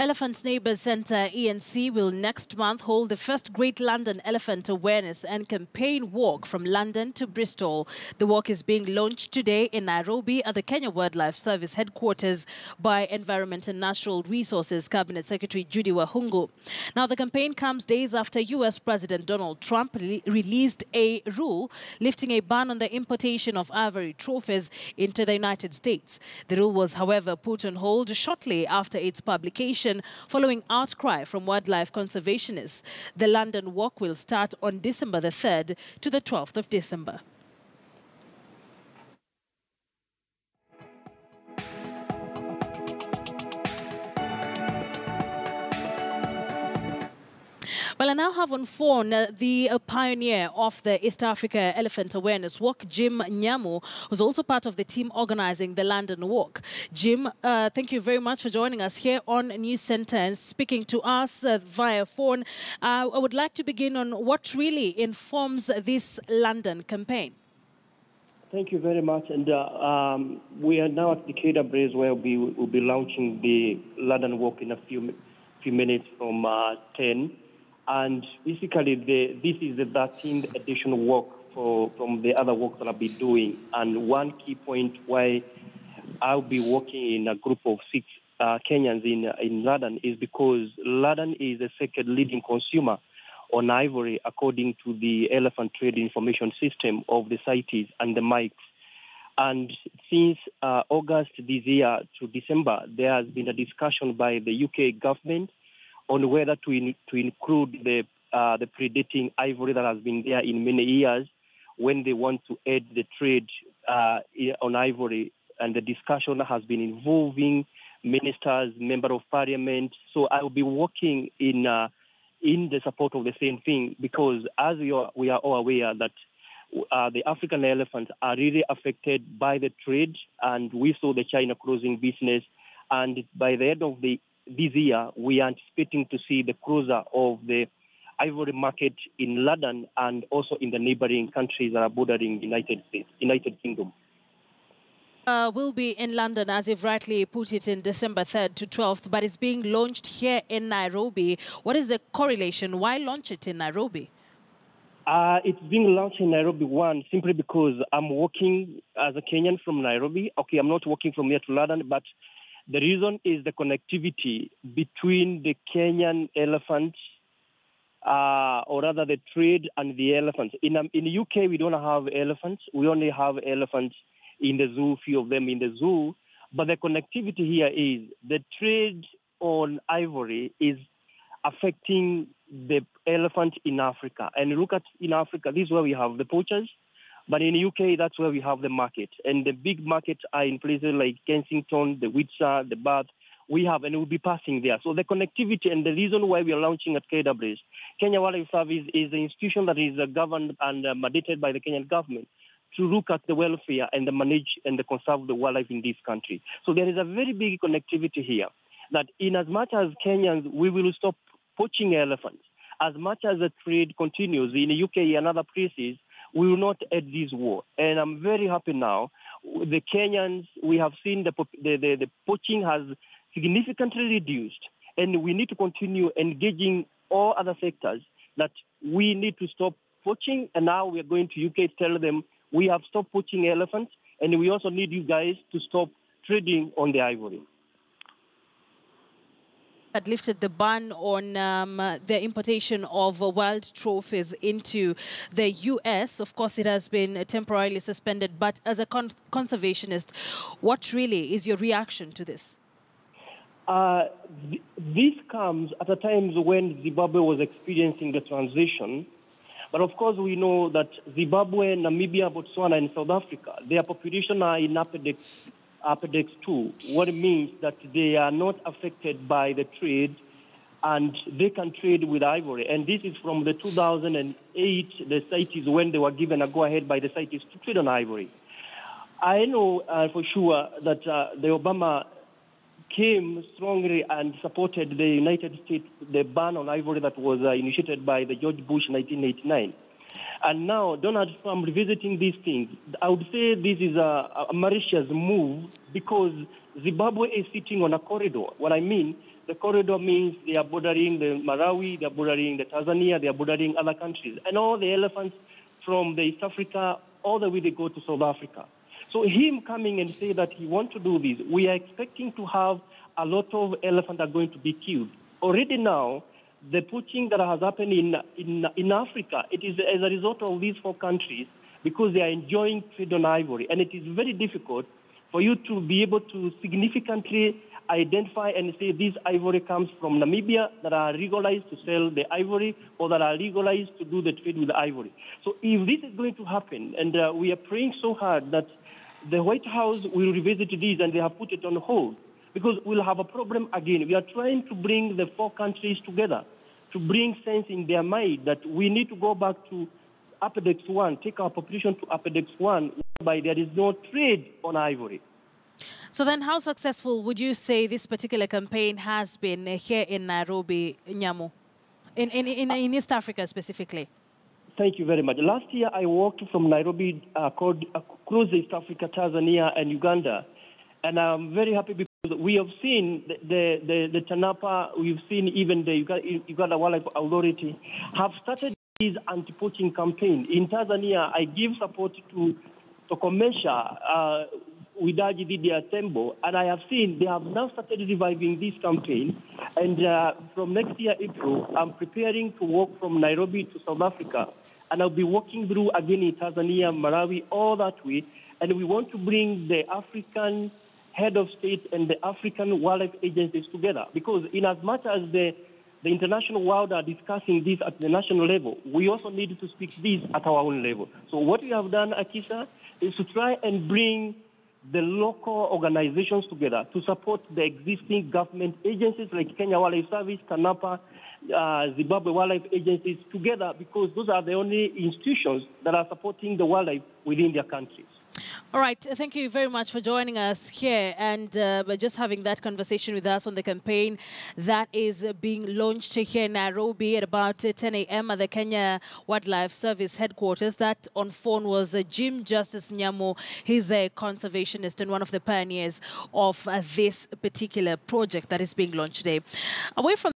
Elephant Neighbours Centre ENC will next month hold the first Great London Elephant Awareness and Campaign Walk from London to Bristol. The walk is being launched today in Nairobi at the Kenya Wildlife Service headquarters by Environment and Natural Resources Cabinet Secretary Judy Wahungu. Now, the campaign comes days after US President Donald Trump released a rule lifting a ban on the importation of ivory trophies into the United States. The rule was, however, put on hold shortly after its publication following outcry from wildlife conservationists. The London Walk will start on December the 3rd to the 12th of December. Well, I now have on phone the pioneer of the East Africa Elephant Awareness Walk, Jim Nyamu, who's also part of the team organizing the London Walk. Jim, thank you very much for joining us here on News Centre and speaking to us via phone. I would like to begin on what really informs this London campaign. Thank you very much. And we are now at the KWS where we will be launching the London Walk in a few minutes from 10. And basically, this is the 13th edition walk from the other walks that I'll be doing. And one key point why I'll be working in a group of 6 Kenyans in London is because London is the second leading consumer on ivory, according to the Elephant Trade Information System of the CITES and the MICs. And since August this year to December, there has been a discussion by the UK government on whether to include the predating ivory that has been there in many years when they want to aid the trade on ivory. And the discussion has been involving ministers, member of parliament. So I will be working in the support of the same thing because as we are all aware that the African elephants are really affected by the trade, and we saw the China closing business. And by the end of this year, we are anticipating to see the closure of the ivory market in London and also in the neighboring countries that are bordering the United Kingdom. Will be in London, as you've rightly put it, in December 3rd to 12th, but it's being launched here in Nairobi. What is the correlation? Why launch it in Nairobi? It's being launched in Nairobi, one, simply because I'm working as a Kenyan from Nairobi. Okay, I'm not working from here to London, but the reason is the connectivity between the Kenyan elephants, or rather the trade and the elephants. In the UK, we don't have elephants. We only have elephants in the zoo, few of them in the zoo. But the connectivity here is the trade on ivory is affecting the elephant in Africa. And look at in Africa, this is where we have the poachers. But in the UK, that's where we have the market. And the big markets are in places like Kensington, the Windsor, the Bath. We have, and we'll be passing there. So the connectivity and the reason why we are launching at KWS, Kenya Wildlife Service is the institution that is governed and mandated by the Kenyan government to look at the welfare and the manage and the conserve the wildlife in this country. So there is a very big connectivity here that in as much as Kenyans, we will stop poaching elephants. As much as the trade continues in the UK and other places, we will not end this war. And I'm very happy now. The Kenyans, we have seen the poaching has significantly reduced. And we need to continue engaging all other sectors that we need to stop poaching. And now we are going to UK to tell them we have stopped poaching elephants. And we also need you guys to stop trading on the ivory. Had lifted the ban on the importation of wild trophies into the US. Of course, it has been temporarily suspended. But as a conservationist, what really is your reaction to this? This comes at a time when Zimbabwe was experiencing the transition. But of course, we know that Zimbabwe, Namibia, Botswana, and South Africa, their population are in Apedex 2, what it means that they are not affected by the trade and they can trade with ivory. And this is from the 2008, the CITES, when they were given a go-ahead by the CITES to trade on ivory. I know for sure that the Obama came strongly and supported the United States, the ban on ivory that was initiated by the George Bush in 1989. And now Donald Trump revisiting these things. I would say this is a malicious move because Zimbabwe is sitting on a corridor. What I mean, the corridor means they are bordering the Malawi, they are bordering the Tanzania, they are bordering other countries. And all the elephants from the East Africa, all the way they go to South Africa. So him coming and say that he wants to do this, we are expecting to have a lot of elephants are going to be killed. Already now, the poaching that has happened in Africa, it is as a result of these 4 countries because they are enjoying trade on ivory. And it is very difficult for you to be able to significantly identify and say this ivory comes from Namibia that are legalized to sell the ivory or that are legalized to do the trade with the ivory. So if this is going to happen, and we are praying so hard that the White House will revisit this and they have put it on hold, because we'll have a problem again. We are trying to bring the 4 countries together to bring sense in their mind that we need to go back to Appendix 1, take our population to Appendix 1, whereby there is no trade on ivory. So then how successful would you say this particular campaign has been here in Nairobi, Nyamu, in East Africa specifically? Thank you very much. Last year, I walked from Nairobi across East Africa, Tanzania, and Uganda. And I'm very happy because we have seen the TANAPA, we've seen even the Uganda Wildlife Authority have started this anti-poaching campaign. In Tanzania, I give support to Tokomesha, Widaji Didia Tembo, and I have seen they have now started reviving this campaign. And from next year, April, I'm preparing to walk from Nairobi to South Africa. And I'll be walking through again in Tanzania, Malawi, all that way. And we want to bring the African head of state and the African wildlife agencies together. Because in as much as the international world are discussing this at the national level, we also need to speak this at our own level. So what we have done, Akisha, is to try and bring the local organizations together to support the existing government agencies like Kenya Wildlife Service, TANAPA, Zimbabwe Wildlife Agencies together, because those are the only institutions that are supporting the wildlife within their countries. All right. Thank you very much for joining us here and just having that conversation with us on the campaign that is being launched here in Nairobi at about 10 a.m. at the Kenya Wildlife Service headquarters. That on phone was Jim Justice Nyamu. He's a conservationist and one of the pioneers of this particular project that is being launched today. Away from